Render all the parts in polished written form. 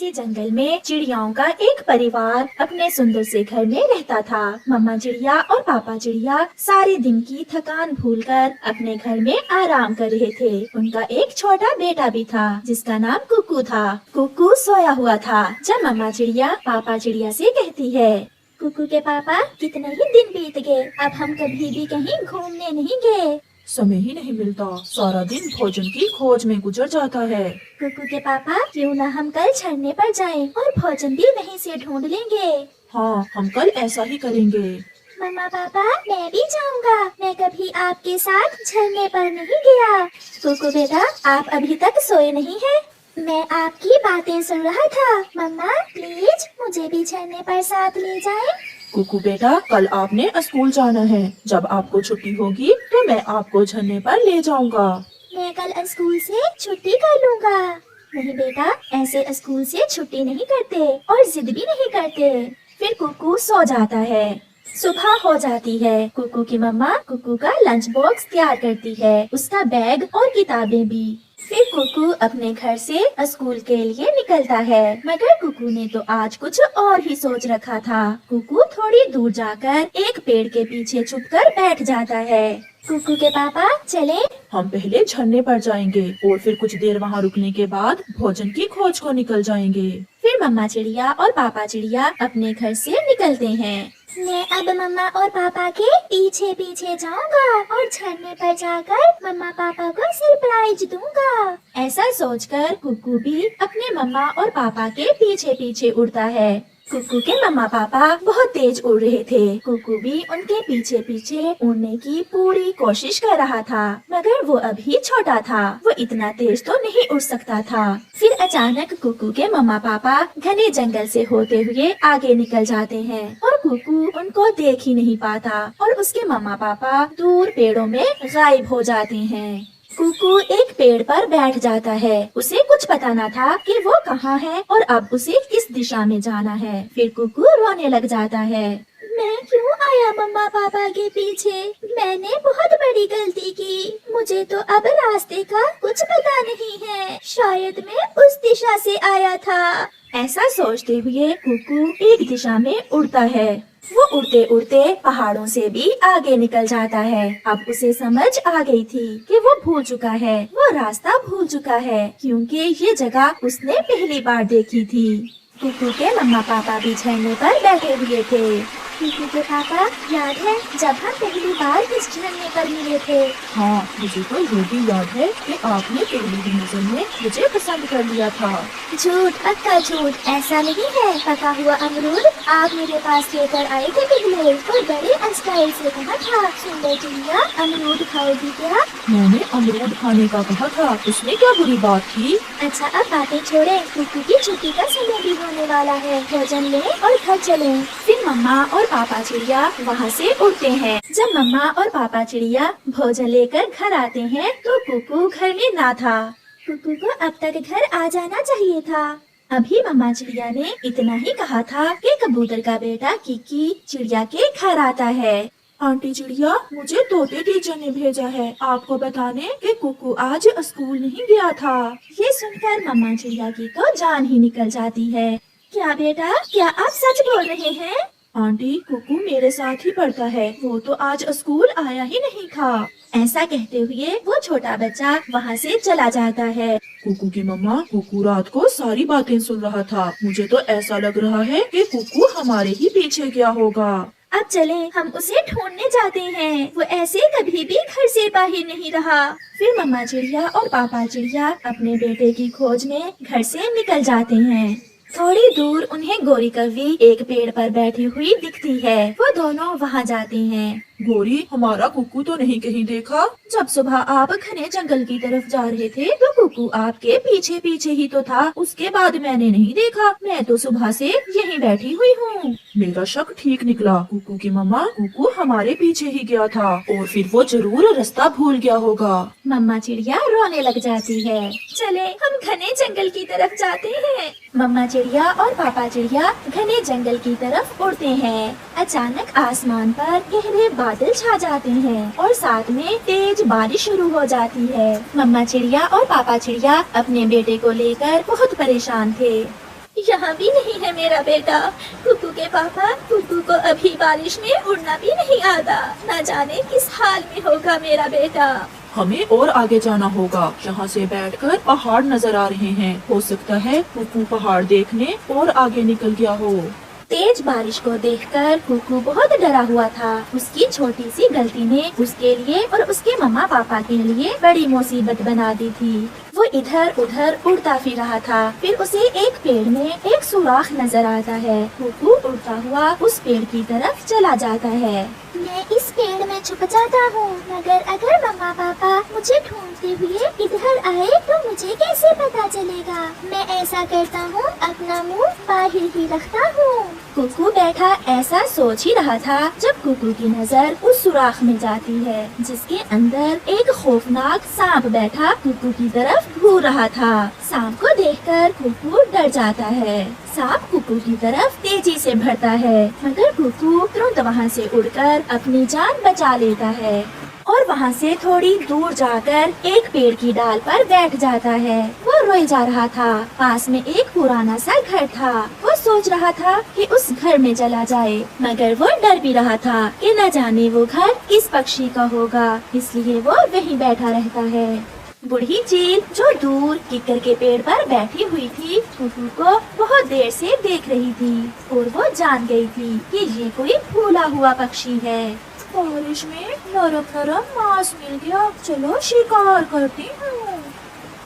से जंगल में चिड़ियाओं का एक परिवार अपने सुंदर से घर में रहता था। मम्मा चिड़िया और पापा चिड़िया सारे दिन की थकान भूलकर अपने घर में आराम कर रहे थे। उनका एक छोटा बेटा भी था जिसका नाम कुकू था। कुकू सोया हुआ था जब मम्मा चिड़िया पापा चिड़िया से कहती है, कुकू के पापा कितने ही दिन बीत गए, अब हम कभी भी कहीं घूमने नहीं गए। समय ही नहीं मिलता, सारा दिन भोजन की खोज में गुजर जाता है। कुकू के पापा क्यों न हम कल झरने पर जाएं और भोजन भी वहीं से ढूंढ लेंगे। हाँ, हम कल ऐसा ही करेंगे। मम्मा पापा मैं भी जाऊंगा, मैं कभी आपके साथ झरने पर नहीं गया। कुकू बेटा आप अभी तक सोए नहीं हैं? मैं आपकी बातें सुन रहा था। मम्मा प्लीज मुझे भी झरने पर साथ ले जाएं। कुकू बेटा कल आपने स्कूल जाना है, जब आपको छुट्टी होगी तो मैं आपको झरने पर ले जाऊंगा। मैं कल स्कूल से छुट्टी कर लूंगा। नहीं बेटा ऐसे स्कूल से छुट्टी नहीं करते और जिद भी नहीं करते। फिर कुकू सो जाता है। सुबह हो जाती है। कुकू की मम्मा कुकू का लंच बॉक्स तैयार करती है, उसका बैग और किताबें भी। फिर कुकू अपने घर से स्कूल के लिए निकलता है, मगर कुकू ने तो आज कुछ और ही सोच रखा था। कुकू थोड़ी दूर जाकर एक पेड़ के पीछे छुपकर बैठ जाता है। कुकू के पापा चले? हम पहले झरने पर जाएंगे और फिर कुछ देर वहाँ रुकने के बाद भोजन की खोज को निकल जाएंगे। फिर मम्मा चिड़िया और पापा चिड़िया अपने घर से निकलते हैं। मैं अब मम्मा और पापा के पीछे पीछे जाऊंगा और झरने पर जाकर मम्मा पापा को सरप्राइज दूंगा। ऐसा सोचकर कुकू भी अपने मम्मा और पापा के पीछे पीछे उड़ता है। कुकू के मम्मा पापा बहुत तेज उड़ रहे थे। कुकू भी उनके पीछे पीछे उड़ने की पूरी कोशिश कर रहा था, मगर वो अभी छोटा था, वो इतना तेज तो नहीं उड़ सकता था। फिर अचानक कुकू के मम्मा पापा घने जंगल से होते हुए आगे निकल जाते हैं और कुकू उनको देख ही नहीं पाता और उसके मम्मा पापा दूर पेड़ों में गायब हो जाते हैं। कुकू एक पेड़ पर बैठ जाता है। उसे कुछ पता न था कि वो कहाँ है और अब उसे किस दिशा में जाना है। फिर कुकू रोने लग जाता है। मैं क्यों आया मम्मा पापा के पीछे? मैंने बहुत बड़ी गलती की। मुझे तो अब रास्ते का कुछ पता नहीं है। शायद मैं उस दिशा से आया था। ऐसा सोचते हुए कुकू एक दिशा में उड़ता है। वो उड़ते उड़ते पहाड़ों से भी आगे निकल जाता है। अब उसे समझ आ गई थी कि वो भूल चुका है, वो रास्ता भूल चुका है, क्योंकि ये जगह उसने पहली बार देखी थी। कुकू के मम्मा पापा भी झरने पर बैठे हुए थे। कुकू के पापा याद है जब हम पहली बार इस झरने पर मिले थे? हाँ, मुझे तो ये भी याद है कि आपने पहली ही नजर में मुझे पसंद कर लिया था। झूठ, पक्का झूठ, ऐसा नहीं है। पका हुआ अमरूद आप मेरे पास लेकर आए थे पहले और बड़े स्टाइल से कहा था, सुंदर चिड़िया अमरूद खाओगी क्या? मैंने अमरूद खाने का कहा था, उसमें क्या बुरी बात थी? अच्छा अब बातें छोड़े, कुकू की छुट्टी का समय भी होने वाला है, भोजन लें और घर चलें। फिर मम्मा और पापा चिड़िया वहाँ से उड़ते हैं। जब मम्मा और पापा चिड़िया भोजन लेकर घर आते हैं तो कुकू घर में ना था। कुकू को अब तक घर आ जाना चाहिए था। अभी मम्मा चिड़िया ने इतना ही कहा था कि कबूतर का बेटा किकी चिड़िया के घर आता है। आंटी चिड़िया, मुझे तोते टीचर ने भेजा है आपको बताने कि कुकू आज स्कूल नहीं गया था। ये सुनकर मम्मा चिड़िया की तो जान ही निकल जाती है। क्या बेटा, क्या आप सच बोल रहे हैं? आंटी, कुकू मेरे साथ ही पढ़ता है, वो तो आज स्कूल आया ही नहीं था। ऐसा कहते हुए वो छोटा बच्चा वहाँ से चला जाता है। कुकू की मम्मा, कुकू रात को सारी बातें सुन रहा था। मुझे तो ऐसा लग रहा है कि कुकू हमारे ही पीछे गया होगा। अब चलें, हम उसे ढूंढने जाते हैं। वो ऐसे कभी भी घर से बाहर नहीं रहा। फिर मम्मा चिड़िया और पापा चिड़िया अपने बेटे की खोज में घर से निकल जाते हैं। थोड़ी दूर उन्हें गोरी कौवी एक पेड़ पर बैठी हुई दिखती है। वो दोनों वहाँ जाते हैं। गोरी, हमारा कुकू तो नहीं कहीं देखा? जब सुबह आप घने जंगल की तरफ जा रहे थे तो कुकू आपके पीछे पीछे ही तो था, उसके बाद मैंने नहीं देखा। मैं तो सुबह से यहीं बैठी हुई हूँ। मेरा शक ठीक निकला। कुकू की मम्मा, कुकू हमारे पीछे ही गया था और फिर वो जरूर रास्ता भूल गया होगा। मम्मा चिड़िया रोने लग जाती है। चले हम घने जंगल की तरफ जाते हैं। मम्मा चिड़िया और पापा चिड़िया घने जंगल की तरफ उड़ते हैं। अचानक आसमान पर गहरे बादल छा जाते हैं और साथ में तेज बारिश शुरू हो जाती है। मम्मा चिड़िया और पापा चिड़िया अपने बेटे को लेकर बहुत परेशान थे। यहाँ भी नहीं है मेरा बेटा। कुकू के पापा, कुकू को अभी बारिश में उड़ना भी नहीं आता। न जाने किस हाल में होगा मेरा बेटा। हमें और आगे जाना होगा। यहाँ से बैठकर पहाड़ नजर आ रहे हैं। हो सकता है कुकू पहाड़ देखने और आगे निकल गया हो। तेज बारिश को देखकर कुकू बहुत डरा हुआ था। उसकी छोटी सी गलती ने उसके लिए और उसके मम्मा पापा के लिए बड़ी मुसीबत बना दी थी। वो इधर उधर उड़ता फिर रहा था। फिर उसे एक पेड़ में एक सुराख नजर आता है। कुकू उड़ता हुआ उस पेड़ की तरफ चला जाता है। मैं इस पेड़ में छुप जाता हूँ, मगर अगर मम्मा पापा मुझे ढूंढते हुए इधर आए तो मुझे कैसे पता चलेगा। मैं ऐसा करता हूँ, अपना मुंह बाहर ही रखता हूँ। कुकू बैठा ऐसा सोच ही रहा था जब कुकू की नजर उस सुराख में जाती है, जिसके अंदर एक खौफनाक सांप बैठा कुकू की तरफ घूर रहा था। सांप को देखकर कुकू डर जाता है। सांप कुकू की तरफ तेजी से बढ़ता है, मगर कुकू तुरंत वहाँ से उड़कर अपनी जान बचा लेता है और वहाँ से थोड़ी दूर जाकर एक पेड़ की डाल पर बैठ जाता है। वो रोए जा रहा था। पास में एक पुराना सा घर था। वो सोच रहा था कि उस घर में चला जाए, मगर वो डर भी रहा था कि न जाने वो घर किस पक्षी का होगा, इसलिए वो वहीं बैठा रहता है। बूढ़ी चील जो दूर किक्कर के पेड़ पर बैठी हुई थी, कुकू को बहुत देर से देख रही थी और वो जान गई थी कि ये कोई भूला हुआ पक्षी है। बारिश में नरम नरम मांस मिल गया, चलो शिकार करती हूँ।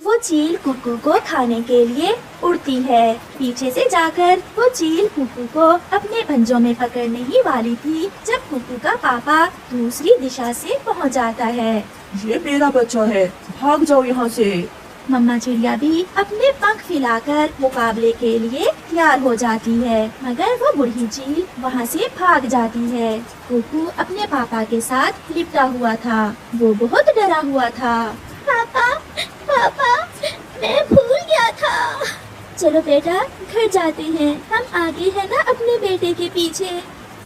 वो चील कुकू को खाने के लिए उड़ती है। पीछे से जाकर वो चील कुकू को अपने पंजों में पकड़ने ही वाली थी जब कुकू का पापा दूसरी दिशा से पहुँच जाता है। ये मेरा बच्चा है, भाग जाओ यहाँ से। मम्मा चिड़िया भी अपने पंख फैलाकर मुकाबले के लिए तैयार हो जाती है, मगर वो बूढ़ी चील वहाँ से भाग जाती है। कुकू अपने पापा के साथ लिपटा हुआ था। वो बहुत डरा हुआ था। पापा, पापा, मैं भूल गया था। चलो बेटा, घर जाते हैं, हम आगे है ना अपने बेटे के पीछे।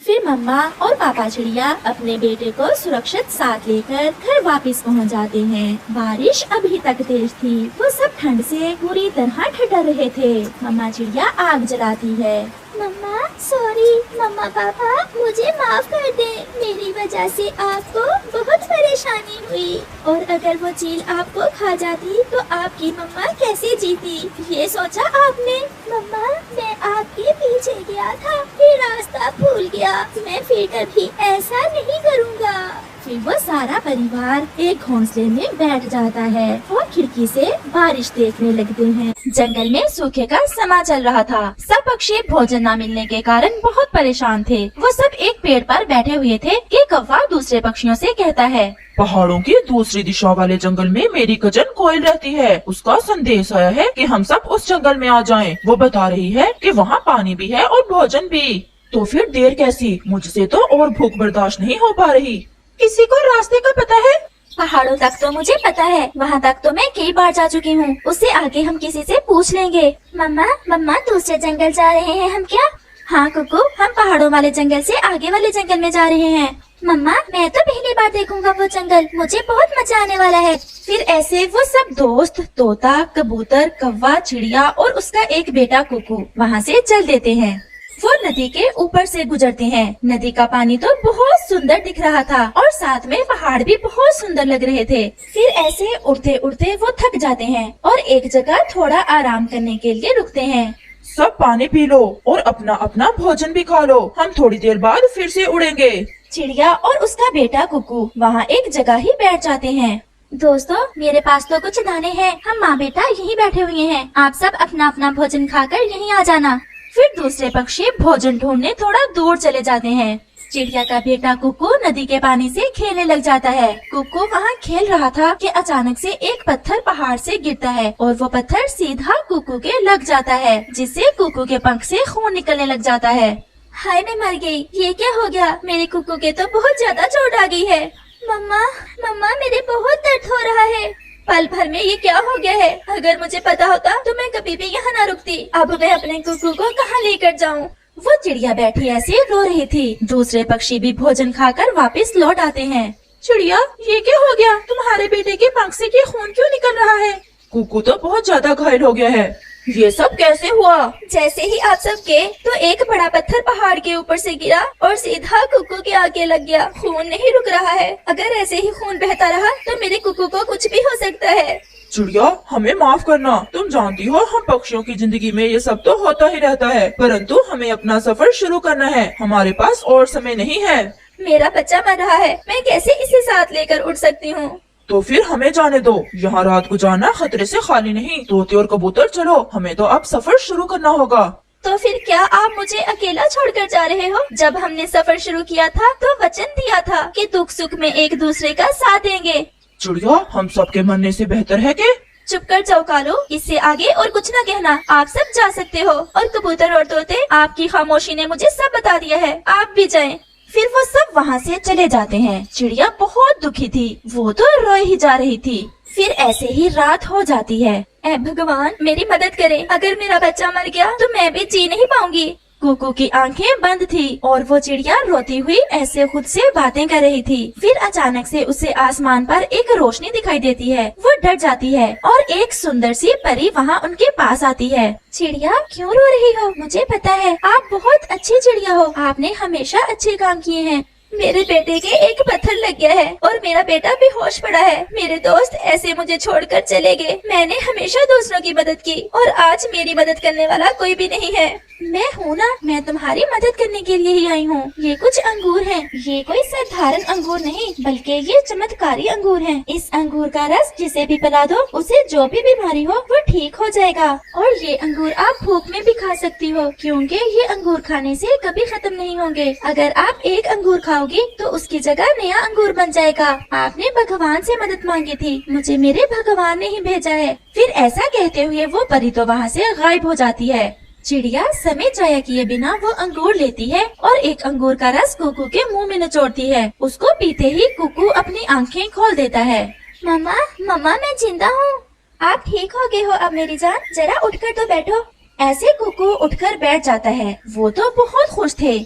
फिर मम्मा और पापा चिड़िया अपने बेटे को सुरक्षित साथ लेकर घर वापस पहुंच जाते हैं। बारिश अभी तक तेज थी। वो सब ठंड से पूरी तरह ठिठुर रहे थे। मम्मा चिड़िया आग जलाती है। मम्मा सॉरी, मम्मा पापा मुझे माफ कर दे। मेरी वजह से आपको बहुत परेशानी हुई, और अगर वो चील आपको खा जाती तो आपकी मम्मा कैसे जीती, ये सोचा आपने? मम्मा मैं आपके पीछे गया था, फिर रास्ता भूल गया। मैं फिर कभी ऐसा नहीं करूँगा। फिर वो सारा परिवार एक घोंसले में बैठ जाता है और खिड़की से बारिश देखने लगते हैं। जंगल में सूखे का समा चल रहा था। सब पक्षी भोजन न मिलने के कारण बहुत परेशान थे। वो सब एक पेड़ पर बैठे हुए थे कि कौवा दूसरे पक्षियों से कहता है, पहाड़ों की दूसरी दिशा वाले जंगल में मेरी कजन कोयल रहती है। उसका संदेश आया है कि हम सब उस जंगल में आ जाएं। वो बता रही है कि वहाँ पानी भी है और भोजन भी। तो फिर देर कैसी, मुझसे तो और भूख बर्दाश्त नहीं हो पा रही। किसी को रास्ते का पता है? पहाड़ों तक तो मुझे पता है, वहाँ तक तो मैं कई बार जा चुकी हूँ। उससे आगे हम किसी से पूछ लेंगे। मम्मा दूसरे जंगल जा रहे हैं हम क्या? हाँ कुकू, हम पहाड़ों वाले जंगल से आगे वाले जंगल में जा रहे हैं। मम्मा मैं तो पहली बार देखूंगा वो जंगल, मुझे बहुत मजा आने वाला है। फिर ऐसे वो सब दोस्त तोता, कबूतर, कौवा, चिड़िया और उसका एक बेटा कुकू वहाँ से चल देते हैं। वो नदी के ऊपर से गुजरते हैं। नदी का पानी तो बहुत सुंदर दिख रहा था और साथ में पहाड़ भी बहुत सुंदर लग रहे थे। फिर ऐसे उड़ते उड़ते वो थक जाते हैं और एक जगह थोड़ा आराम करने के लिए रुकते हैं। सब पानी पी लो और अपना अपना भोजन भी खा लो, हम थोड़ी देर बाद फिर से उड़ेंगे। चिड़िया और उसका बेटा कुकू वहाँ एक जगह ही बैठ जाते हैं। दोस्तों मेरे पास तो कुछ दाने हैं, हम माँ बेटा यहीं बैठे हुए हैं, आप सब अपना अपना भोजन खाकर यहीं आ जाना। फिर दूसरे पक्षी भोजन ढूंढने थोड़ा दूर चले जाते हैं। चिड़िया का बेटा कुकू नदी के पानी से खेलने लग जाता है। कुकू वहाँ खेल रहा था कि अचानक से एक पत्थर पहाड़ से गिरता है और वो पत्थर सीधा कुकू के लग जाता है, जिससे कुकू के पंख से खून निकलने लग जाता है। हाय मैं मर गई, ये क्या हो गया? मेरे कुकू के तो बहुत ज्यादा चोट आ गई है। मम्मा मेरे बहुत दर्द हो रहा है। पल भर में ये क्या हो गया है? अगर मुझे पता होता तो मैं कभी भी यहाँ न रुकती। अब मैं अपने कुकू को कहाँ लेकर जाऊँ? वो चिड़िया बैठी ऐसे रो रही थी। दूसरे पक्षी भी भोजन खाकर वापस लौट आते हैं। चिड़िया ये क्या हो गया? तुम्हारे बेटे के पंख से ये खून क्यों निकल रहा है? कुकू तो बहुत ज्यादा घायल हो गया है। ये सब कैसे हुआ? जैसे ही आप सब गए तो एक बड़ा पत्थर पहाड़ के ऊपर से गिरा और सीधा कुकू के आगे लग गया। खून नहीं रुक रहा है। अगर ऐसे ही खून बहता रहा तो मेरे कुकू को कुछ भी हो सकता है। चिड़िया, हमें माफ करना। तुम जानती हो हम पक्षियों की जिंदगी में ये सब तो होता ही रहता है, परंतु हमें अपना सफर शुरू करना है। हमारे पास और समय नहीं है। मेरा बच्चा मर रहा है, मैं कैसे इसे साथ लेकर उड़ सकती हूँ? तो फिर हमें जाने दो। यहाँ रात गुजारना खतरे से खाली नहीं। तोते और कबूतर चलो, हमें तो अब सफर शुरू करना होगा। तो फिर क्या आप मुझे अकेला छोड़कर जा रहे हो? जब हमने सफर शुरू किया था तो वचन दिया था कि दुख सुख में एक दूसरे का साथ देंगे। चिड़िया, हम सबके मरने से बेहतर है कि चुप कर जाओ कालू, इससे आगे और कुछ न कहना। आप सब जा सकते हो। और कबूतर और तोते, आपकी खामोशी ने मुझे सब बता दिया है, आप भी जाएं। फिर वो सब वहाँ से चले जाते हैं। चिड़िया बहुत दुखी थी, वो तो रोए ही जा रही थी। फिर ऐसे ही रात हो जाती है। ऐ भगवान, मेरी मदद करें। अगर मेरा बच्चा मर गया तो मैं भी जी नहीं पाऊंगी। कुकू की आंखें बंद थी और वो चिड़िया रोती हुई ऐसे खुद से बातें कर रही थी। फिर अचानक से उसे आसमान पर एक रोशनी दिखाई देती है। वो डर जाती है और एक सुंदर सी परी वहाँ उनके पास आती है। चिड़िया, क्यों रो रही हो? मुझे पता है आप बहुत अच्छी चिड़िया हो, आपने हमेशा अच्छे काम किए हैं। मेरे बेटे के एक पत्थर लग गया है और मेरा बेटा बेहोश पड़ा है। मेरे दोस्त ऐसे मुझे छोड़कर चले गए। मैंने हमेशा दूसरों की मदद की और आज मेरी मदद करने वाला कोई भी नहीं है। मैं हूँ ना, मैं तुम्हारी मदद करने के लिए ही आई हूँ। ये कुछ अंगूर हैं। ये कोई साधारण अंगूर नहीं, बल्कि ये चमत्कारी अंगूर हैं। इस अंगूर का रस जिसे भी पिला दो, उसे जो भी बीमारी हो वो ठीक हो जाएगा। और ये अंगूर आप भूख में भी खा सकती हो, क्योंकि ये अंगूर खाने से कभी खत्म नहीं होंगे। अगर आप एक अंगूर खाओगी तो उसकी जगह नया अंगूर बन जाएगा। आपने भगवान से मदद मांगी थी, मुझे मेरे भगवान ने ही भेजा है। फिर ऐसा कहते हुए वो परी तो वहाँ से गायब हो जाती है। चिड़िया समय जाया किए बिना वो अंगूर लेती है और एक अंगूर का रस कुकू के मुंह में निचोड़ती है। उसको पीते ही कुकू अपनी आंखें खोल देता है। मम्मा, मम्मा, मैं जिंदा हूँ। आप ठीक हो गए हो अब मेरी जान? जरा उठकर तो बैठो। ऐसे कुकू उठकर बैठ जाता है। वो तो बहुत खुश थे।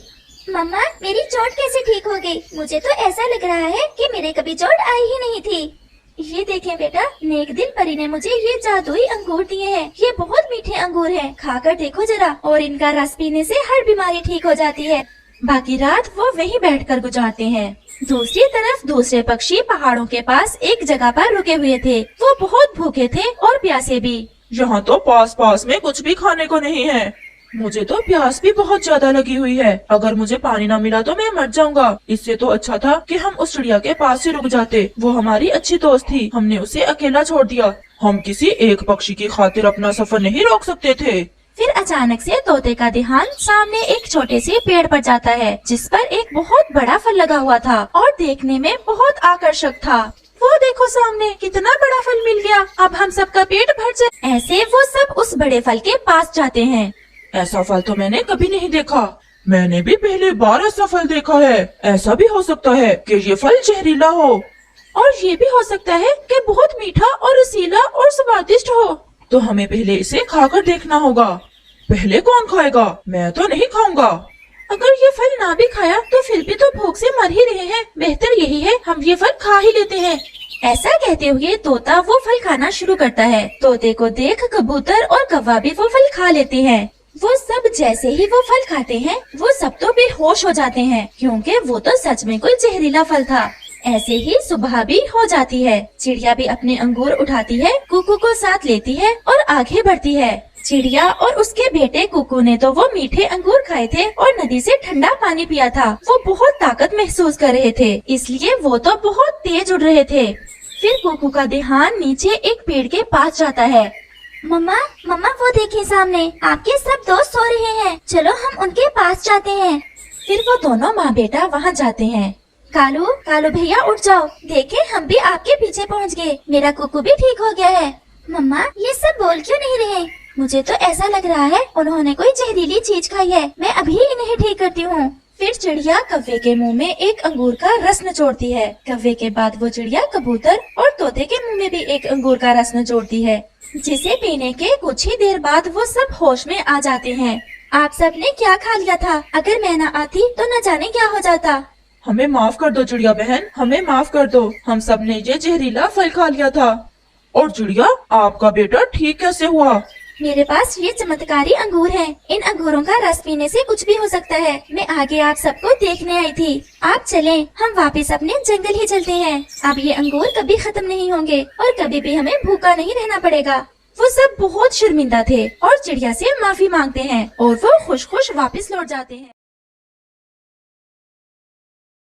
मम्मा, मेरी चोट कैसे ठीक हो गई? मुझे तो ऐसा लग रहा है कि मेरे कभी चोट आई ही नहीं थी। ये देखें बेटा, नेक दिल परी ने मुझे ये जादुई अंगूर दिए हैं। ये बहुत मीठे अंगूर हैं। खाकर देखो जरा, और इनका रस पीने से हर बीमारी ठीक हो जाती है। बाकी रात वो वहीं बैठकर गुजारते हैं। दूसरी तरफ दूसरे पक्षी पहाड़ों के पास एक जगह पर रुके हुए थे। वो बहुत भूखे थे और प्यासे भी। यहाँ तो पास पास में कुछ भी खाने को नहीं है। मुझे तो प्यास भी बहुत ज्यादा लगी हुई है। अगर मुझे पानी ना मिला तो मैं मर जाऊंगा। इससे तो अच्छा था कि हम उस चिड़िया के पास ही रुक जाते। वो हमारी अच्छी दोस्त थी, हमने उसे अकेला छोड़ दिया। हम किसी एक पक्षी की खातिर अपना सफर नहीं रोक सकते थे। फिर अचानक से तोते का ध्यान सामने एक छोटे से पेड़ पर जाता है, जिस पर एक बहुत बड़ा फल लगा हुआ था और देखने में बहुत आकर्षक था। वो देखो सामने, कितना बड़ा फल मिल गया। अब हम सबका पेट भर जाए। ऐसे वो सब उस बड़े फल के पास जाते हैं। ऐसा फल तो मैंने कभी नहीं देखा। मैंने भी पहली बार ऐसा फल देखा है। ऐसा भी हो सकता है कि ये फल जहरीला हो, और ये भी हो सकता है कि बहुत मीठा और रसीला और स्वादिष्ट हो। तो हमें पहले इसे खाकर देखना होगा। पहले कौन खाएगा? मैं तो नहीं खाऊंगा। अगर ये फल ना भी खाया तो फिर भी तो भूख से मर ही रहे हैं। बेहतर यही है हम ये फल खा ही लेते हैं। ऐसा कहते हुए तोता वो फल खाना शुरू करता है। तोते को देख कबूतर और कौवा भी वो फल खा लेते हैं। वो सब जैसे ही वो फल खाते हैं, वो सब तो बेहोश हो जाते हैं, क्योंकि वो तो सच में कोई जहरीला फल था। ऐसे ही सुबह भी हो जाती है। चिड़िया भी अपने अंगूर उठाती है, कुकू को साथ लेती है और आगे बढ़ती है। चिड़िया और उसके बेटे कुकू ने तो वो मीठे अंगूर खाए थे और नदी से ठंडा पानी पिया था। वो बहुत ताकत महसूस कर रहे थे, इसलिए वो तो बहुत तेज उड़ रहे थे। फिर कुकू का ध्यान नीचे एक पेड़ के पास जाता है। मम्मा, मम्मा, वो देखिए सामने, आपके सब दोस्त सो रहे हैं। चलो हम उनके पास जाते हैं। फिर वो दोनों माँ बेटा वहाँ जाते हैं। कालू, कालू भैया उठ जाओ, देखे हम भी आपके पीछे पहुँच गए। मेरा कुकू भी ठीक हो गया है। मम्मा, ये सब बोल क्यों नहीं रहे? मुझे तो ऐसा लग रहा है उन्होंने कोई जहरीली चीज खाई है। मैं अभी इन्हें ठीक करती हूँ। फिर चिड़िया कौवे के मुंह में एक अंगूर का रस निचोड़ती है। कौवे के बाद वो चिड़िया कबूतर और तोते के मुंह में भी एक अंगूर का रस निचोड़ती है, जिसे पीने के कुछ ही देर बाद वो सब होश में आ जाते हैं। आप सब ने क्या खा लिया था? अगर मैं न आती तो न जाने क्या हो जाता। हमें माफ कर दो चिड़िया बहन, हमें माफ कर दो। हम सब ने ये जहरीला फल खा लिया था। और चिड़िया, आपका बेटा ठीक कैसे हुआ? मेरे पास ये चमत्कारी अंगूर हैं। इन अंगूरों का रस पीने से कुछ भी हो सकता है। मैं आगे आप सबको देखने आई थी। आप चलें, हम वापस अपने जंगल ही चलते हैं। अब ये अंगूर कभी खत्म नहीं होंगे और कभी भी हमें भूखा नहीं रहना पड़ेगा। वो सब बहुत शर्मिंदा थे और चिड़िया से माफी मांगते हैं और वो खुश खुश वापस लौट जाते हैं।